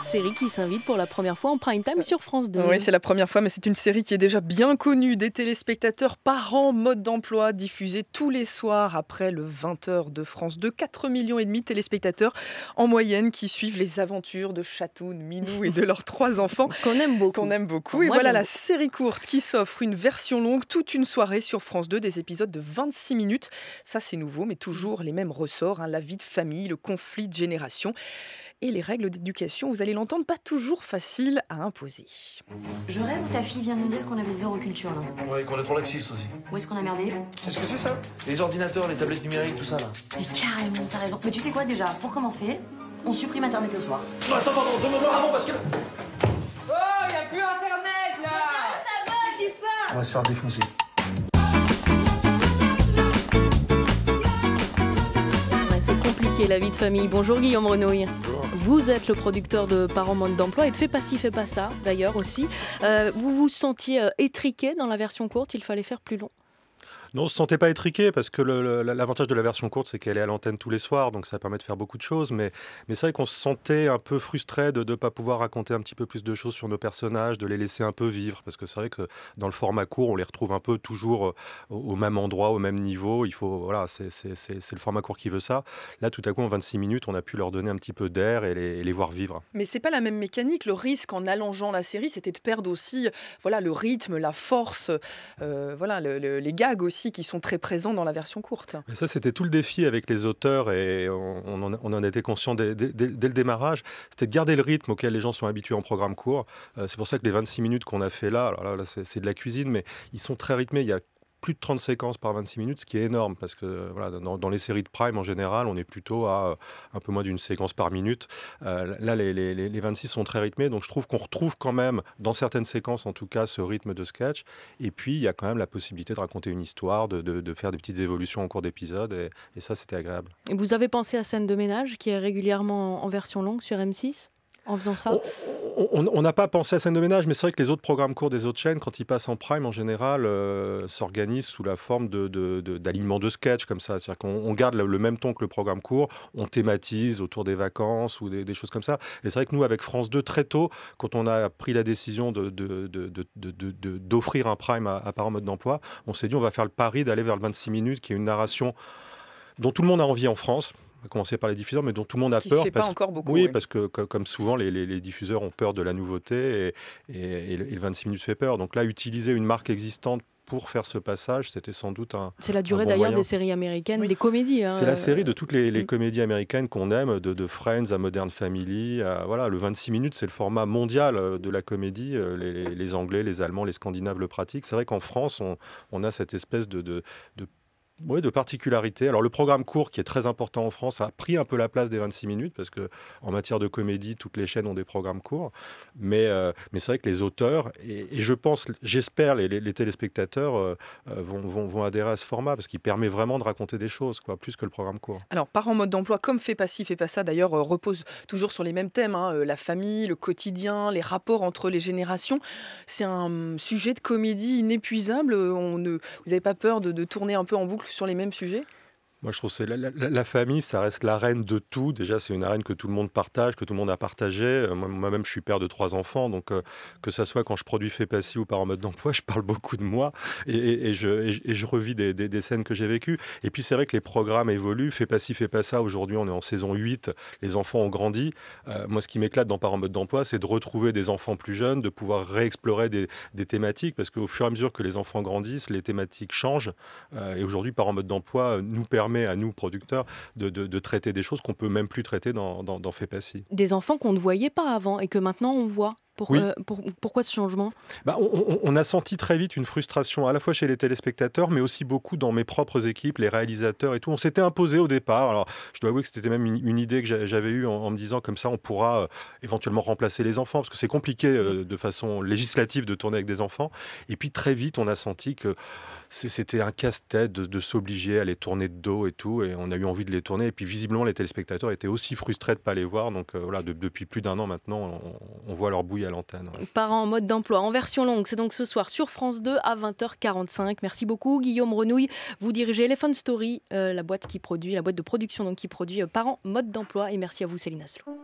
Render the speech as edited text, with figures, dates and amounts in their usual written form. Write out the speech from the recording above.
série qui s'invite pour la première fois en prime time sur France 2. Oui, c'est la première fois, mais c'est une série qui est déjà bien connue des téléspectateurs. Parents, mode d'emploi, diffusée tous les soirs après le 20h de France 2. 4,5 millions de téléspectateurs en moyenne qui suivent les aventures de Chatoun, Minou et de leurs 3 enfants. Qu'on aime beaucoup. Et Moi, voilà j'aime la série courte qui s'offre une version longue, toute une soirée sur France 2, des épisodes de 26 minutes. Ça, c'est nouveau, mais toujours les mêmes ressorts, la vie de famille, le conflit de génération. Et les règles d'éducation, vous allez l'entendre, pas toujours faciles à imposer. Je rêve ou ta fille vient de nous dire qu'on avait zéro culture là. Ouais, qu'on est trop laxiste aussi. Où est-ce qu'on a merdé? Qu'est-ce que c'est ça? Les ordinateurs, les tablettes numériques, tout ça là. Mais carrément, t'as raison. Mais tu sais quoi déjà? Pour commencer, on supprime Internet le soir. Non, attends, pardon, demande-moi avant parce que... Oh, y a plus Internet là! Ça va, qu'est-ce qui se passe? On va se faire défoncer. C'est compliqué la vie de famille. Bonjour Guillaume Renouille. Bonjour. Vous êtes le producteur de Parents mode d'emploi et de Fais pas ci, fais pas ça d'ailleurs aussi. Vous vous sentiez étriqué dans la version courte, il fallait faire plus long. Non, on ne se sentait pas étriqué parce que l'avantage de la version courte, c'est qu'elle est à l'antenne tous les soirs, donc ça permet de faire beaucoup de choses. Mais c'est vrai qu'on se sentait un peu frustré de ne pas pouvoir raconter un petit peu plus de choses sur nos personnages, de les laisser un peu vivre. Parce que c'est vrai que dans le format court, on les retrouve un peu toujours au même endroit, au même niveau. Voilà, c'est le format court qui veut ça. Là, tout à coup, en 26 minutes, on a pu leur donner un petit peu d'air et les voir vivre. Mais c'est pas la même mécanique. Le risque en allongeant la série, c'était de perdre aussi le rythme, la force, les gags aussi qui sont très présents dans la version courte. Et ça, c'était tout le défi avec les auteurs et on en était conscient dès le démarrage. C'était de garder le rythme auquel les gens sont habitués en programme court. C'est pour ça que les 26 minutes qu'on a fait là, alors là c'est de la cuisine, mais ils sont très rythmés. Il y a plus de 30 séquences par 26 minutes, ce qui est énorme, parce que dans les séries de Prime, en général, on est plutôt à un peu moins d'une séquence par minute. Là, les 26 sont très rythmés, donc je trouve qu'on retrouve quand même, dans certaines séquences en tout cas, ce rythme de sketch. Et puis, il y a quand même la possibilité de raconter une histoire, de faire des petites évolutions en cours d'épisode, et ça, c'était agréable. Et vous avez pensé à Scène de ménage, qui est régulièrement en version longue sur M6 en faisant ça? On n'a pas pensé à Scène de ménage, mais c'est vrai que les autres programmes courts des autres chaînes, quand ils passent en prime, en général, s'organisent sous la forme d'alignement de sketch, comme ça. C'est-à-dire qu'on garde le même ton que le programme court, on thématise autour des vacances ou des choses comme ça. Et c'est vrai que nous, avec France 2, très tôt, quand on a pris la décision d'offrir un prime à Parents mode d'emploi, on s'est dit on va faire le pari d'aller vers le 26 minutes, qui est une narration dont tout le monde a envie en France. On va commencer par les diffuseurs, mais dont tout le monde a peur. Se fait pas encore beaucoup. Oui, parce que comme souvent, les diffuseurs ont peur de la nouveauté et le 26 minutes fait peur. Donc là, utiliser une marque existante pour faire ce passage, c'était sans doute C'est la durée d'ailleurs des séries américaines, des comédies. C'est la série de toutes les comédies américaines qu'on aime, de Friends à Modern Family. Le 26 minutes, c'est le format mondial de la comédie. Les Anglais, les Allemands, les Scandinaves le pratiquent. C'est vrai qu'en France, on a cette espèce de particularité. Alors le programme court, qui est très important en France, a pris un peu la place des 26 minutes, parce qu'en matière de comédie, toutes les chaînes ont des programmes courts. Mais c'est vrai que les auteurs, et j'espère les téléspectateurs vont adhérer à ce format, parce qu'il permet vraiment de raconter des choses, plus que le programme court. Alors, Parents mode d'emploi, comme Fais pas ci, fais pas ça, d'ailleurs, repose toujours sur les mêmes thèmes, la famille, le quotidien, les rapports entre les générations. C'est un sujet de comédie inépuisable. Vous n'avez pas peur de tourner un peu en boucle sur les mêmes sujets? Moi, je trouve que la famille, ça reste l'arène de tout. Déjà, c'est une arène que tout le monde partage, que tout le monde a partagée. Moi-même, je suis père de 3 enfants, donc que ça soit quand je produis Fais pas ci ou Parents mode d'emploi, je parle beaucoup de moi et je revis des scènes que j'ai vécues. Et puis, c'est vrai que les programmes évoluent. Fais pas ci, fais pas ça. Aujourd'hui, on est en saison 8. Les enfants ont grandi. Moi, ce qui m'éclate dans Parents mode d'emploi, c'est de retrouver des enfants plus jeunes, de pouvoir réexplorer des thématiques, parce qu'au fur et à mesure que les enfants grandissent, les thématiques changent. Et aujourd'hui, Parents mode d'emploi nous permet à nous, producteurs, de traiter des choses qu'on ne peut même plus traiter dans Fais pas ci. Des enfants qu'on ne voyait pas avant et que maintenant on voit. Pourquoi ce changement ? On a senti très vite une frustration, à la fois chez les téléspectateurs, mais aussi beaucoup dans mes propres équipes, les réalisateurs et tout. On s'était imposé au départ. Alors, je dois avouer que c'était même une idée que j'avais eue en me disant, comme ça, on pourra éventuellement remplacer les enfants, parce que c'est compliqué de façon législative de tourner avec des enfants. Et puis, très vite, on a senti que c'était un casse-tête de s'obliger à les tourner de dos et tout. Et on a eu envie de les tourner. Et puis, visiblement, les téléspectateurs étaient aussi frustrés de ne pas les voir. Donc, depuis plus d'1 an maintenant, on voit leur bouille à l'antenne. Ouais. Parents en mode d'emploi, en version longue, c'est donc ce soir sur France 2 à 20h45. Merci beaucoup Guillaume Renouille. Vous dirigez Elephant Story, la boîte de production qui produit Parents mode d'emploi. Et merci à vous Céline Asselot.